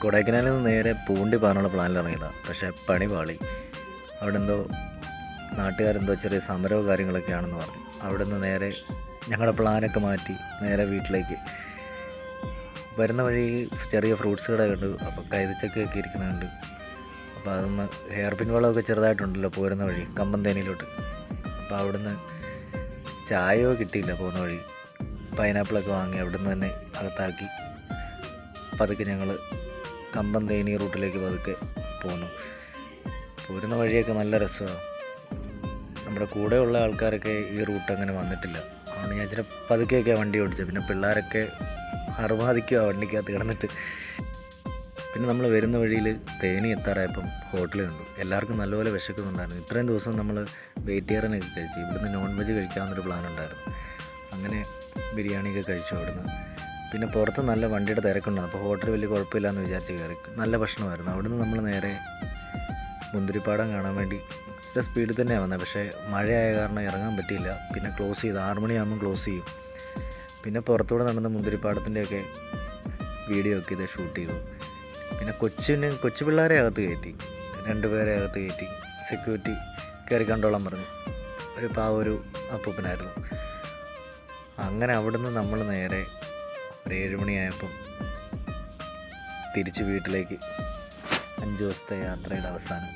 കൊടൈക്കനാലിൽ നിന്ന് നേരെ പൂണ്ടി പോകാനുള്ള പ്ലാനിൽ ഇറങ്ങിയതാണ്. പക്ഷേ പണി പാളി. അവിടെ എന്തോ നാട്ടുകാരെന്തോ ചെറിയ സമരവും കാര്യങ്ങളൊക്കെയാണെന്ന് പറഞ്ഞു. അവിടെ നിന്ന് നേരെ ഞങ്ങളുടെ പ്ലാനൊക്കെ മാറ്റി നേരെ വീട്ടിലേക്ക് വരുന്ന വഴി ചെറിയ ഫ്രൂട്ട്സ് കട കണ്ടു. അപ്പോൾ കൈതച്ചക്കയൊക്കെ ഇരിക്കുന്നുണ്ട്. അപ്പോൾ അതൊന്ന് ഹെയർ പിൻ വളമൊക്കെ ചെറുതായിട്ടുണ്ടല്ലോ പോരുന്ന വഴി കമ്പന്തേനിയിലോട്ട്. അപ്പോൾ അവിടുന്ന് ചായയോ കിട്ടിയില്ല പോകുന്ന വഴി. പൈനാപ്പിളൊക്കെ വാങ്ങി അവിടുന്ന് തന്നെ അകത്താക്കി പതുക്കെ ഞങ്ങൾ കമ്പന്തേനി റൂട്ടിലേക്ക് പതുക്കെ പോന്നു. പോരുന്ന വഴിയൊക്കെ നല്ല രസമാണ്. നമ്മുടെ കൂടെയുള്ള ആൾക്കാരൊക്കെ ഈ റൂട്ട് അങ്ങനെ വന്നിട്ടില്ല. അതുകൊണ്ട് ഞാൻ ഇച്ചിരി പതുക്കെയൊക്കെ വണ്ടി ഓടിച്ചത്. പിന്നെ പിള്ളേരൊക്കെ അറുമാദിക്കുക വണ്ടിക്കകത്ത് കിടന്നിട്ട്. പിന്നെ നമ്മൾ വരുന്ന വഴിയിൽ തേനി എത്താറായപ്പം ഹോട്ടൽ കണ്ടു. എല്ലാവർക്കും നല്ലപോലെ വിശക്കുന്നുണ്ടായിരുന്നു. ഇത്രയും ദിവസം നമ്മൾ വെജിറ്റേറിയനൊക്കെ കഴിച്ചു. ഇവിടുന്ന് നോൺ വെജ് കഴിക്കാമെന്നൊരു പ്ലാൻ ഉണ്ടായിരുന്നു. അങ്ങനെ ബിരിയാണിയൊക്കെ കഴിച്ചു അവിടുന്ന്. പിന്നെ പുറത്ത് നല്ല വണ്ടിയുടെ തിരക്കുണ്ടാകും. അപ്പോൾ ഹോട്ടൽ വലിയ കുഴപ്പമില്ലയെന്ന് വിചാരിച്ച് കയറി. നല്ല ഭക്ഷണമായിരുന്നു. അവിടുന്ന് നമ്മൾ നേരെ മുന്തിരിപ്പാടം കാണാൻ വേണ്ടി ഇച്ചിരി സ്പീഡിൽ തന്നെയാണ് വന്നത്. പക്ഷേ മഴയായ കാരണം ഇറങ്ങാൻ പറ്റിയില്ല. പിന്നെ ക്ലോസ് ചെയ്ത് 6 മണിയാകുമ്പോൾ ക്ലോസ് ചെയ്യും. പിന്നെ പുറത്തൂടെ നടന്ന മുന്തിരിപ്പാടത്തിൻ്റെയൊക്കെ വീഡിയോ ഒക്കെ ഇത് ഷൂട്ട് ചെയ്തു. പിന്നെ കൊച്ചു പിള്ളേരെ അകത്ത് കയറ്റി, 2 പേരെ അകത്ത് കയറ്റി. സെക്യൂരിറ്റി കയറി കണ്ടോളാൻ പറഞ്ഞു. ഒരു അപ്പൂപ്പനായിരുന്നു. അങ്ങനെ അവിടുന്ന് നമ്മൾ നേരെ ഒരു 7 മണിയായപ്പം തിരിച്ച് വീട്ടിലേക്ക്. 5 ദിവസത്തെ യാത്രയുടെ അവസാനം